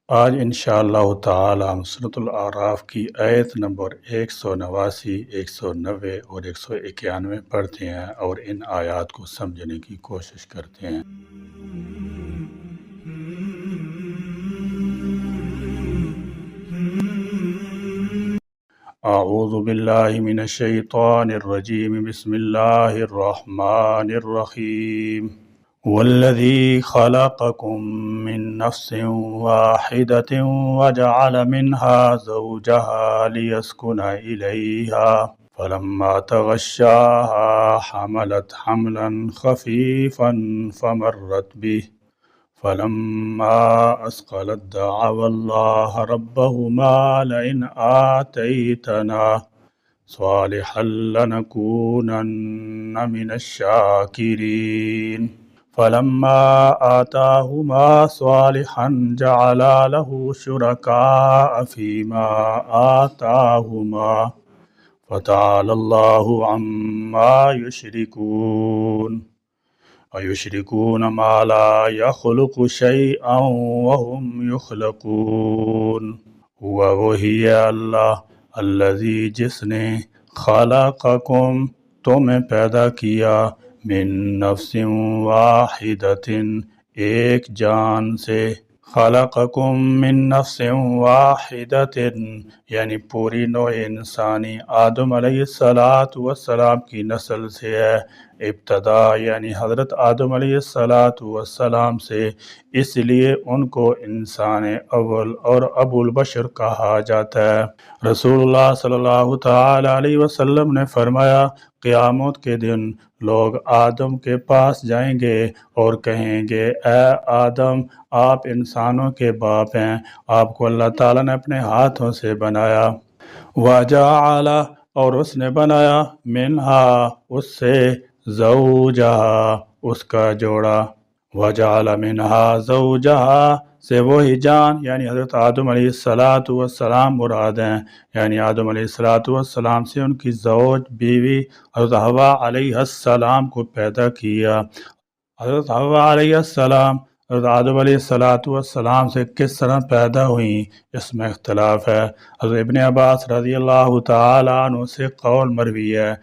آج انشاءاللہ تعالی ہم سورۃ الاعراف کی آیت نمبر 189، 190 اور 191 پڑھتے ہیں اور ان آیات کو سمجھنے کی کوشش کرتے ہیں۔ اعوذ باللہ من الشیطان الرجیم، بسم اللہ الرحمن الرحیم۔ والذی خلقکم من نفس واحدۃ وجعل منها زوجها لیسکن الیہا فلما تغشاها حملت حملا خفیفا فمرت به فلما أثقلت دعوا الله ربهما لئن آتيتنا صالحا لنكونن من الشاكرين فلما آتاهما صالحا جعلا له شركاء فيما آتاهما فتعالى الله عما يشركون وَيُشْرِكُونَ مَا لَا يَخْلُقُ شَيْئًا وَهُمْ يُخْلَقُونَ۔ ہوا وہی ہے اللہ الذی جس نے خلقکم تمہیں پیدا کیا من نفس واحدۃ ایک جان سے، خلقکم من نفس واحدۃ یعنی پوری نوع انسانی آدم علیہ السلام کی نسل سے ہے، ابتدا یعنی حضرت آدم علیہ السلام سے، اس لیے ان کو انسان اول اور ابو البشر کہا جاتا ہے۔ رسول اللہ صلی اللہ تعالی علیہ وسلم نے فرمایا قیامت کے دن لوگ آدم کے پاس جائیں گے اور کہیں گے اے آدم آپ انسانوں کے باپ ہیں، آپ کو اللہ تعالیٰ نے اپنے ہاتھوں سے بنایا، وَجَعَلَ اور اس نے بنایا منہا اس سے زوجہا اس کا جوڑا، وَجَعَلَ مِنْهَا زَوْجَهَا سے وہی جان یعنی حضرت آدم علیہ السلام مراد ہیں، یعنی آدم علیہ السلام سے ان کی زوج بیوی حضرت حوا علیہ السلام کو پیدا کیا۔ حضرت حوا علیہ السلام حضرت آدم علیہ السلام سے کس طرح پیدا ہوئیں اس میں اختلاف ہے۔ حضرت ابن عباس رضی اللہ تعالی عنہ سے قول مروی ہے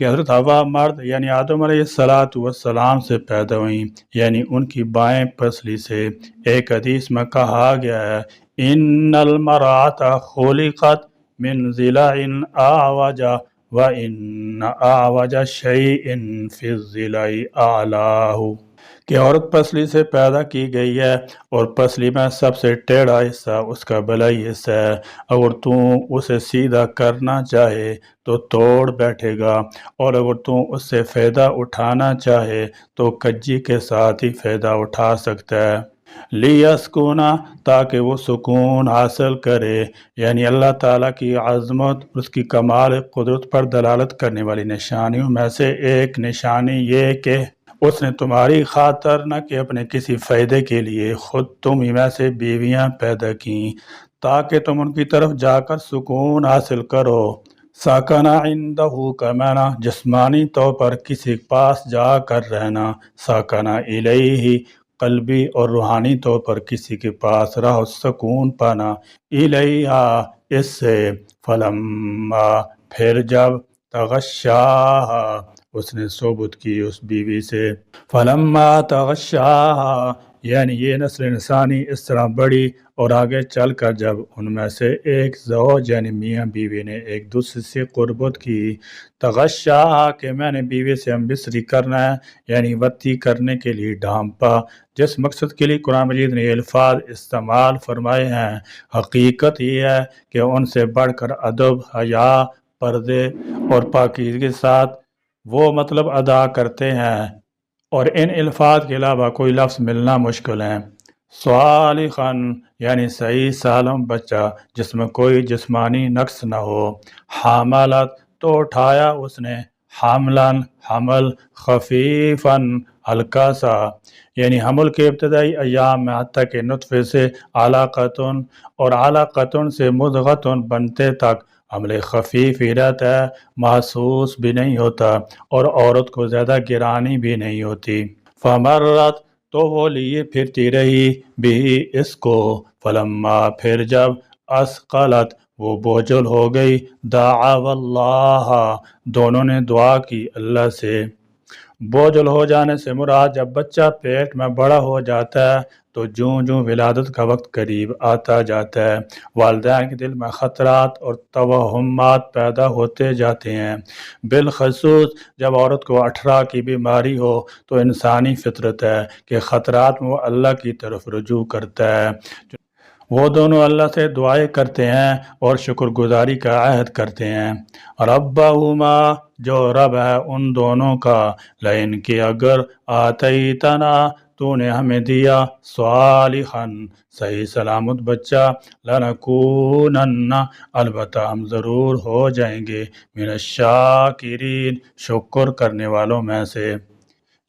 کہ حضرت حوا مرد یعنی آدم علیہ السلام سے پیدا ہوئیں، یعنی ان کی بائیں پسلی سے۔ ایک حدیث میں کہا گیا ہے ان المرأة خلقت من ضلع اعوج وان اعوج شیء فی الضلع اعلاه، کہ عورت پسلی سے پیدا کی گئی ہے اور پسلی میں سب سے ٹیڑھا حصہ اس کا بلائی حصہ ہے، اگر تو اسے سیدھا کرنا چاہے تو توڑ بیٹھے گا اور اگر تو اس سے فائدہ اٹھانا چاہے تو کجی کے ساتھ ہی فائدہ اٹھا سکتا ہے۔ لیسکونا تاکہ وہ سکون حاصل کرے، یعنی اللہ تعالیٰ کی عظمت اس کی کمال قدرت پر دلالت کرنے والی نشانیوں میں سے ایک نشانی یہ کہ اس نے تمہاری خاطر نہ کہ اپنے کسی فائدے کے لیے خود تم ہی میں سے بیویاں پیدا کیں تاکہ تم ان کی طرف جا کر سکون حاصل کرو۔ ساکنہ عندہ کا معنی جسمانی طور پر کسی پاس جا کر رہنا، ساکنہ الیہ قلبی اور روحانی طور پر کسی کے پاس رہ سکون پانا، الیہا اس سے، فلما پھر جب تغشاہا اس نے صحبت کی اس بیوی سے، فلما تغشاہا یعنی یہ نسل انسانی اس طرح بڑی اور آگے چل کر جب ان میں سے ایک زوج یعنی میاں بیوی نے ایک دوسرے سے قربت کی، تغشاہا کہ میں نے بیوی سے ہم بستری کرنا ہے یعنی وطی کرنے کے لیے ڈھانپا، جس مقصد کے لیے قرآن مجید نے یہ الفاظ استعمال فرمائے ہیں۔ حقیقت یہ ہے کہ ان سے بڑھ کر ادب، حیا، پردے اور پاکیزگی کے ساتھ وہ مطلب ادا کرتے ہیں اور ان الفاظ کے علاوہ کوئی لفظ ملنا مشکل ہے۔ صالحاً یعنی صحیح سالم بچہ جس میں کوئی جسمانی نقص نہ ہو، حاملت تو اٹھایا اس نے، حملاً حمل، خفیفاً ہلکا سا، یعنی حمل کے ابتدائی ایام میں حتیٰ کہ نطفے سے علاقتن اور علاقتن سے مضغتن بنتے تک حمل خفیف ہی رہتا ہے، محسوس بھی نہیں ہوتا اور عورت کو زیادہ گرانی بھی نہیں ہوتی۔ فمرت تو وہ لیے پھرتی رہی بھی اس کو، فلما پھر جب اسقلت وہ بوجھل ہو گئی، دعوا اللہ دونوں نے دعا کی اللہ سے۔ بوجھل ہو جانے سے مراد جب بچہ پیٹ میں بڑا ہو جاتا ہے تو جوں جوں ولادت کا وقت قریب آتا جاتا ہے، والدین کے دل میں خطرات اور توہمات پیدا ہوتے جاتے ہیں۔ بالخصوص جب عورت کو 18 کی بیماری ہو تو انسانی فطرت ہے کہ خطرات میں وہ اللہ کی طرف رجوع کرتا ہے۔ وہ دونوں اللہ سے دعائیں کرتے ہیں اور شکر گزاری کا عہد کرتے ہیں۔ ربہما جو رب ہے ان دونوں کا، لئن کہ اگر آتیتنا تو نے ہمیں دیا صالحاً صحیح سلامت بچہ، لنکونن البتہ ہم ضرور ہو جائیں گے، من الشاکرین شکر کرنے والوں میں سے۔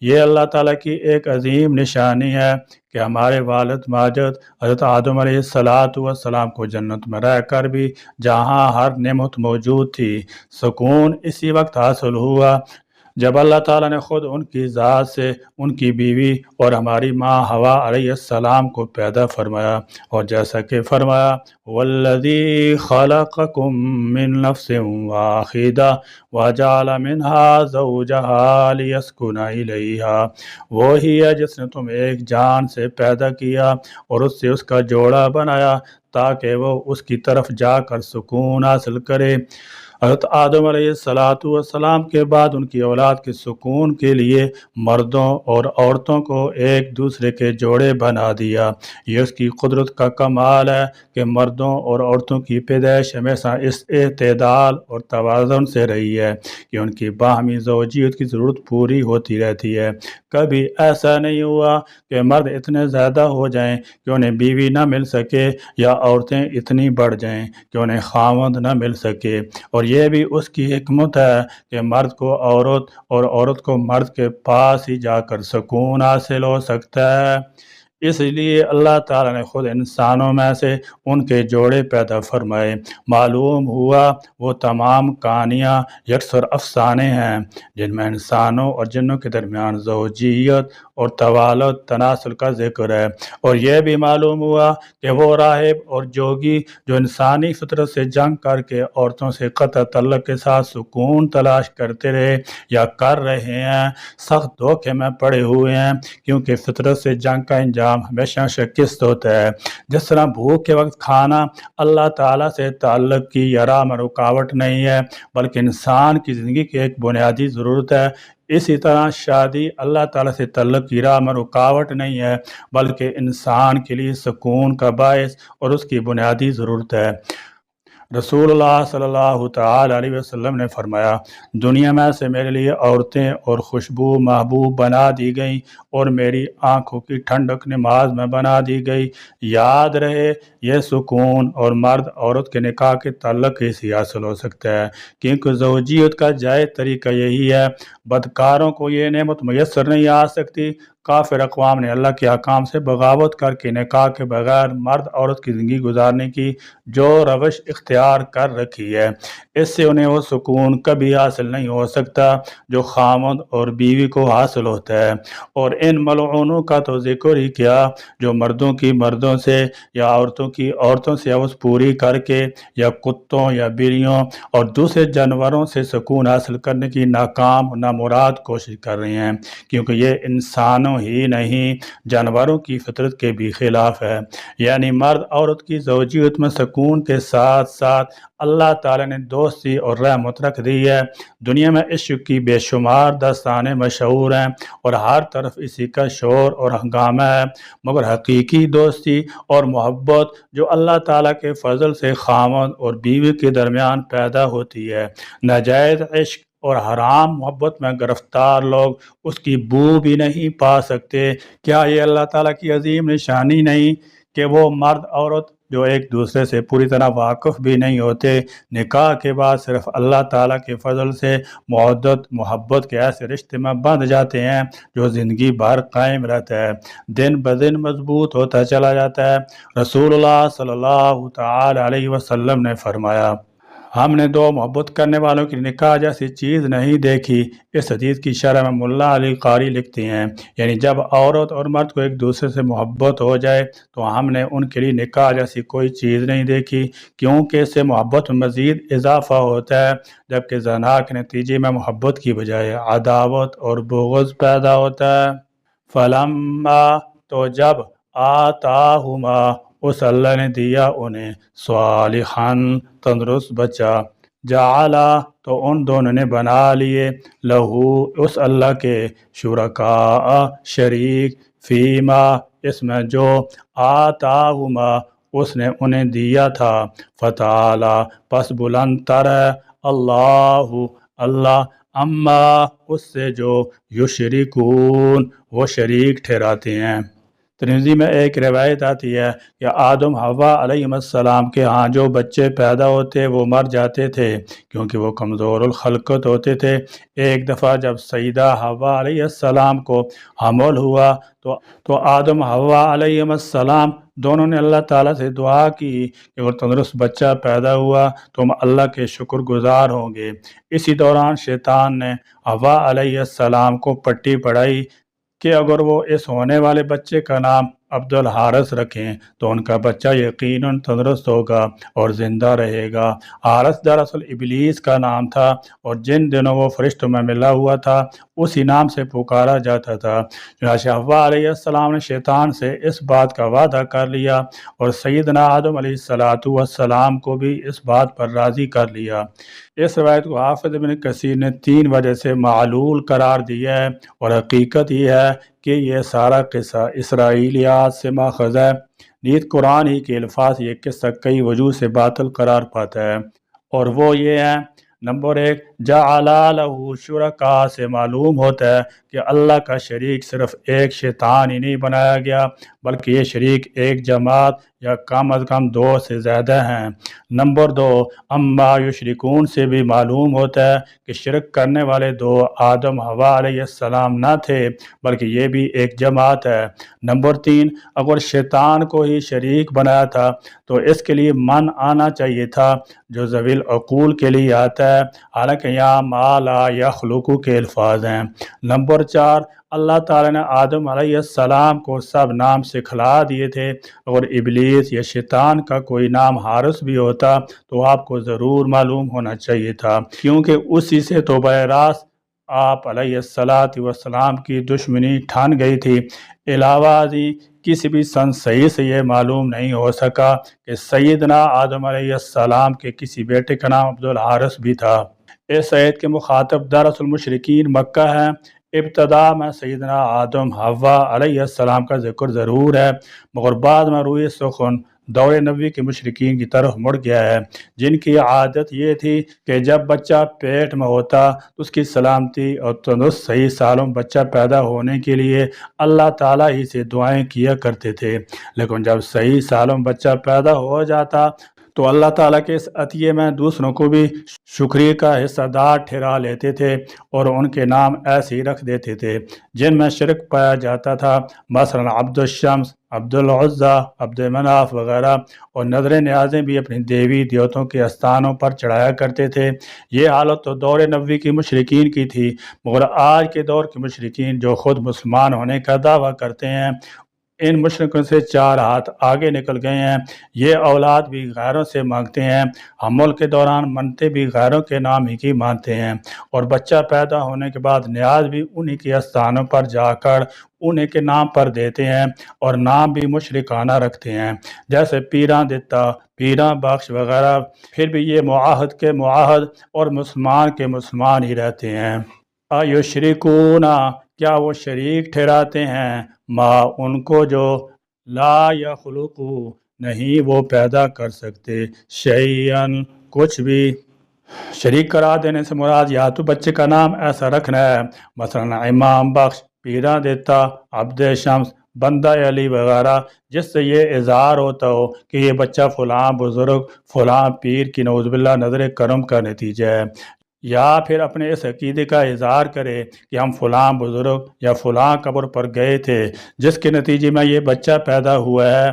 یہ اللہ تعالیٰ کی ایک عظیم نشانی ہے کہ ہمارے والد ماجد حضرت آدم علیہ السلام کو جنت میں رہ کر بھی جہاں ہر نعمت موجود تھی، سکون اسی وقت حاصل ہوا جب اللہ تعالیٰ نے خود ان کی ذات سے ان کی بیوی اور ہماری ماں حوا علیہ السلام کو پیدا فرمایا، اور جیسا کہ فرمایا والذی خلقکم من نفس واحدہ وجعل منہا زوجہا لیسکن الیہا، وہی ہے جس نے تم ایک جان سے پیدا کیا اور اس سے اس کا جوڑا بنایا تاکہ وہ اس کی طرف جا کر سکون حاصل کرے۔ حضرت آدم علیہ السلام کے بعد ان کی اولاد کے سکون کے لیے مردوں اور عورتوں کو ایک دوسرے کے جوڑے بنا دیا۔ یہ اس کی قدرت کا کمال ہے کہ مردوں اور عورتوں کی پیدائش ہمیشہ اس اعتدال اور توازن سے رہی ہے کہ ان کی باہمی زوجیت کی ضرورت پوری ہوتی رہتی ہے۔ کبھی ایسا نہیں ہوا کہ مرد اتنے زیادہ ہو جائیں کہ انہیں بیوی نہ مل سکے، یا عورتیں اتنی بڑھ جائیں کہ انہیں خاوند نہ مل سکے۔ اور یہ بھی اس کی حکمت ہے کہ مرد کو عورت اور عورت کو مرد کے پاس ہی جا کر سکون حاصل ہو سکتا ہے۔ اس لیے اللہ تعالیٰ نے خود انسانوں میں سے ان کے جوڑے پیدا فرمائے۔ معلوم ہوا وہ تمام کہانیاں یکسر افسانے ہیں جن میں انسانوں اور جنوں کے درمیان زوجیت اور توالد تناسل کا ذکر ہے، اور یہ بھی معلوم ہوا کہ وہ راہب اور جوگی جو انسانی فطرت سے جنگ کر کے عورتوں سے قطع تعلق کے ساتھ سکون تلاش کرتے رہے یا کر رہے ہیں، سخت دھوکے میں پڑے ہوئے ہیں، کیونکہ فطرت سے جنگ کا انجام ہمیشہ شکست ہوتا ہے۔ جس طرح بھوک کے وقت کھانا اللہ تعالیٰ سے تعلق کی یا راہ میں رکاوٹ نہیں ہے بلکہ انسان کی زندگی کی ایک بنیادی ضرورت ہے، اسی طرح شادی اللہ تعالیٰ سے تعلق کی راہ میں رکاوٹ نہیں ہے بلکہ انسان کے لیے سکون کا باعث اور اس کی بنیادی ضرورت ہے۔ رسول اللہ صلی اللہ تعالی علیہ وسلم نے فرمایا، دنیا میں سے میرے لیے عورتیں اور خوشبو محبوب بنا دی گئیں اور میری آنکھوں کی ٹھنڈک نماز میں بنا دی گئی۔ یاد رہے یہ سکون اور مرد عورت کے نکاح کے تعلق ہی سے حاصل ہو سکتا ہے، کیونکہ زوجیت کا جائز طریقہ یہی ہے۔ بدکاروں کو یہ نعمت میسر نہیں آ سکتی۔ کافر اقوام نے اللہ کے احکام سے بغاوت کر کے نکاح کے بغیر مرد عورت کی زندگی گزارنے کی جو روش اختیار کر رکھی ہے، اس سے انہیں وہ سکون کبھی حاصل نہیں ہو سکتا جو خامد اور بیوی کو حاصل ہوتا ہے۔ اور ان ملعونوں کا تو ذکر ہی کیا جو مردوں کی مردوں سے یا عورتوں کی عورتوں سے عوض پوری کر کے یا کتوں یا بلیوں اور دوسرے جانوروں سے سکون حاصل کرنے کی ناکام نامراد کوشش کر رہے ہیں، کیونکہ یہ انسانوں ہی نہیں جانوروں کی فطرت کے بھی خلاف ہے۔ یعنی مرد عورت کی زوجیت میں سکون کے ساتھ ساتھ اللہ تعالیٰ نے دوستی اور رحمت رکھ دی ہے۔ دنیا میں عشق کی بے شمار داستانیں مشہور ہیں اور ہر طرف اسی کا شور اور ہنگامہ ہے، مگر حقیقی دوستی اور محبت جو اللہ تعالیٰ کے فضل سے خامد اور بیوی کے درمیان پیدا ہوتی ہے، ناجائز عشق اور حرام محبت میں گرفتار لوگ اس کی بو بھی نہیں پا سکتے۔ کیا یہ اللہ تعالیٰ کی عظیم نشانی نہیں کہ وہ مرد عورت جو ایک دوسرے سے پوری طرح واقف بھی نہیں ہوتے، نکاح کے بعد صرف اللہ تعالیٰ کے فضل سے معدت محبت کے ایسے رشتے میں بندھ جاتے ہیں جو زندگی بھر قائم رہتا ہے، دن بدن مضبوط ہوتا چلا جاتا ہے۔ رسول اللہ صلی اللہ تعالی علیہ وسلم نے فرمایا، ہم نے دو محبت کرنے والوں کی نکاح جیسی چیز نہیں دیکھی۔ اس حدیث کی شرح میں ملا علی قاری لکھتے ہیں، یعنی جب عورت اور مرد کو ایک دوسرے سے محبت ہو جائے تو ہم نے ان کے لیے نکاح جیسی کوئی چیز نہیں دیکھی، کیونکہ اس سے محبت میں مزید اضافہ ہوتا ہے، جبکہ زنا کے نتیجے میں محبت کی بجائے عداوت اور بغض پیدا ہوتا ہے۔ فلما، تو جب آتاہما، اس اللہ نے دیا انہیں صالحاً، تندرست بچہ، جعلا، تو ان دونوں نے بنا لیے لہو، اس اللہ کے، شرکاء، شریک، فیما، اس میں جو، آتاہما، اس نے انہیں دیا تھا، فتعالی، پس بلند تر ہے، اللہ اما، اس سے جو، یشرکون، وہ شریک ٹھہراتے ہیں۔ ترمذی میں ایک روایت آتی ہے کہ آدم حوا علیہ السلام کے ہاں جو بچے پیدا ہوتے وہ مر جاتے تھے کیونکہ وہ کمزور الخلقت ہوتے تھے۔ ایک دفعہ جب سیدہ حوا علیہ السلام کو حمل ہوا تو آدم حوا علیہ السلام دونوں نے اللہ تعالیٰ سے دعا کی کہ اگر تندرست بچہ پیدا ہوا تو ہم اللہ کے شکر گزار ہوں گے۔ اسی دوران شیطان نے حوا علیہ السلام کو پٹی پڑھائی کہ اگر وہ اس ہونے والے بچے کا نام عبد الحارث رکھیں تو ان کا بچہ یقیناً تندرست ہوگا اور زندہ رہے گا۔ حارث دراصل ابلیس کا نام تھا اور جن دنوں وہ فرشتوں میں ملا ہوا تھا اسی نام سے پکارا جاتا تھا۔ چنانچہ حوا علیہ السلام نے شیطان سے اس بات کا وعدہ کر لیا اور سیدنا آدم علیہ السلام کو بھی اس بات پر راضی کر لیا۔ اس روایت کو حافظ ابن کثیر نے 3 وجہ سے معلول قرار دیا ہے، اور حقیقت یہ ہے کہ یہ سارا قصہ اسرائیلیات سے ماخذ ہے۔ نیز قرآن ہی کے الفاظ یہ قصہ کئی وجوہ سے باطل قرار پاتا ہے، اور وہ یہ ہیں: نمبر 1، جعل لہ شرکاء سے معلوم ہوتا ہے کہ اللہ کا شریک صرف ایک شیطان ہی نہیں بنایا گیا بلکہ یہ شریک ایک جماعت یا کم از کم 2 سے زیادہ ہیں۔ نمبر 2، اما یشرکون سے بھی معلوم ہوتا ہے کہ شرک کرنے والے 2 آدم حوا علیہ السلام نہ تھے بلکہ یہ بھی ایک جماعت ہے۔ نمبر 3، اگر شیطان کو ہی شریک بنایا تھا تو اس کے لیے من آنا چاہیے تھا جو ذوی العقول کے لیے آتا ہے، حالانکہ یہاں ما لا یخلق کے الفاظ ہیں۔ نمبر 4، اللہ تعالیٰ نے آدم علیہ السلام کو سب نام سکھلا دیے تھے، اگر ابلیس یا شیطان کا کوئی نام حارث بھی ہوتا تو آپ کو ضرور معلوم ہونا چاہیے تھا، کیونکہ اسی سے تو براہ آپ علیہ السلام کی دشمنی ٹھن گئی تھی۔ علاوہ ازیں کسی بھی سن صحیح سے یہ معلوم نہیں ہو سکا کہ سیدنا آدم علیہ السلام کے کسی بیٹے کا نام عبد الحارث بھی تھا۔ اس آیت کے مخاطب دراصل مشرکین مکہ ہیں۔ ابتدا میں سیدنا آدم حوا علیہ السلام کا ذکر ضرور ہے، مگر بعد میں روئے سخن دور نبوی کے مشرکین کی طرف مڑ گیا ہے، جن کی عادت یہ تھی کہ جب بچہ پیٹ میں ہوتا تو اس کی سلامتی اور تندرست صحیح سالم بچہ پیدا ہونے کے لیے اللہ تعالیٰ ہی سے دعائیں کیا کرتے تھے، لیکن جب صحیح سالم بچہ پیدا ہو جاتا تو اللہ تعالیٰ کے اس عطیے میں دوسروں کو بھی شکریہ کا حصہ دار ٹھہرا لیتے تھے اور ان کے نام ایسے ہی رکھ دیتے تھے جن میں شرک پایا جاتا تھا، مثلا عبد الشمس، عبد العزیٰ، عبد مناف وغیرہ، اور نظر نیازیں بھی اپنی دیوی دیوتوں کے استانوں پر چڑھایا کرتے تھے۔ یہ حالت تو دور نبوی کی مشرکین کی تھی، مگر آج کے دور کے مشرکین جو خود مسلمان ہونے کا دعویٰ کرتے ہیں ان مشرکوں سے 4 ہاتھ آگے نکل گئے ہیں۔ یہ اولاد بھی غیروں سے مانگتے ہیں، حمل کے دوران منتے بھی غیروں کے نام ہی کی مانتے ہیں، اور بچہ پیدا ہونے کے بعد نیاز بھی انہی کے استانوں پر جا کر انہی کے نام پر دیتے ہیں، اور نام بھی مشرکانہ رکھتے ہیں جیسے پیراں دتا، پیراں بخش وغیرہ۔ پھر بھی یہ معاہد کے معاہد اور مسلمان کے مسلمان ہی رہتے ہیں۔ ایشرکون، کیا وہ شریک ٹھہراتے ہیں، ما، ان کو جو، لا یخلق، نہیں وہ پیدا کر سکتے، شیئن، کچھ بھی۔ شریک قرار دینے سے مراد یا تو بچے کا نام ایسا رکھنا ہے، مثلا امام بخش، پیراں دیتا، عبد شمس، بندہ علی وغیرہ، جس سے یہ اظہار ہوتا ہو کہ یہ بچہ فلاں بزرگ، فلاں پیر کی نعوذ باللہ نظر کرم کا نتیجہ ہے، یا پھر اپنے اس عقیدے کا اظہار کرے کہ ہم فلاں بزرگ یا فلاں قبر پر گئے تھے جس کے نتیجے میں یہ بچہ پیدا ہوا ہے،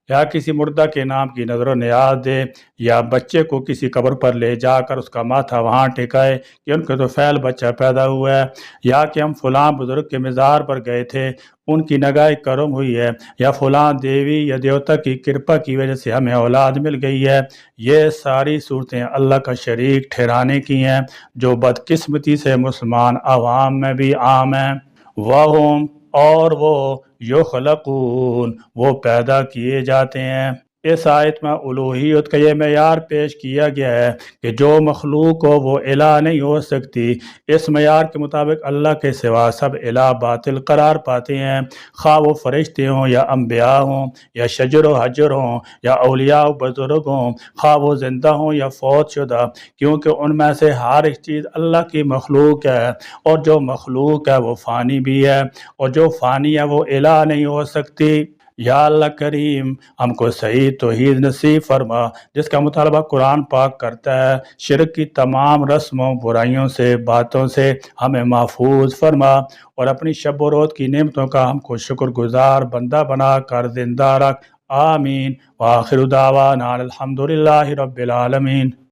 یا کسی مردہ کے نام کی نظر و نیاز دے، یا بچے کو کسی قبر پر لے جا کر اس کا ماتھا وہاں ٹکائے کہ ان کو تو فعل بچہ پیدا ہوا ہے، یا کہ ہم فلاں بزرگ کے مزار پر گئے تھے، ان کی نگاہ کرم ہوئی ہے، یا فلاں دیوی یا دیوتا کی کرپا کی وجہ سے ہمیں اولاد مل گئی ہے، یہ ساری صورتیں اللہ کا شریک ٹھہرانے کی ہیں، جو بدقسمتی سے مسلمان عوام میں بھی عام ہیں۔ وَهُمْ اور وہ یخلقون وہ پیدا کیے جاتے ہیں۔ اس آیت میں الوہیت کا یہ معیار پیش کیا گیا ہے کہ جو مخلوق ہو وہ الہ نہیں ہو سکتی۔ اس معیار کے مطابق اللہ کے سوا سب الہ باطل قرار پاتے ہیں، خواہ وہ فرشتے ہوں یا انبیاء ہوں یا شجر و حجر ہوں یا اولیاء و بزرگ ہوں، خواہ وہ زندہ ہوں یا فوت شدہ، کیونکہ ان میں سے ہر ایک چیز اللہ کی مخلوق ہے، اور جو مخلوق ہے وہ فانی بھی ہے، اور جو فانی ہے وہ الہ نہیں ہو سکتی۔ یا اللہ کریم ہم کو صحیح توحید نصیب فرما، جس کا مطالبہ قرآن پاک کرتا ہے، شرک کی تمام رسموں برائیوں سے باتوں سے ہمیں محفوظ فرما، اور اپنی شب و روز کی نعمتوں کا ہم کو شکر گزار بندہ بنا کر زندہ رکھ۔ آمین۔ وآخر دعوانا الحمدللہ رب العالمین۔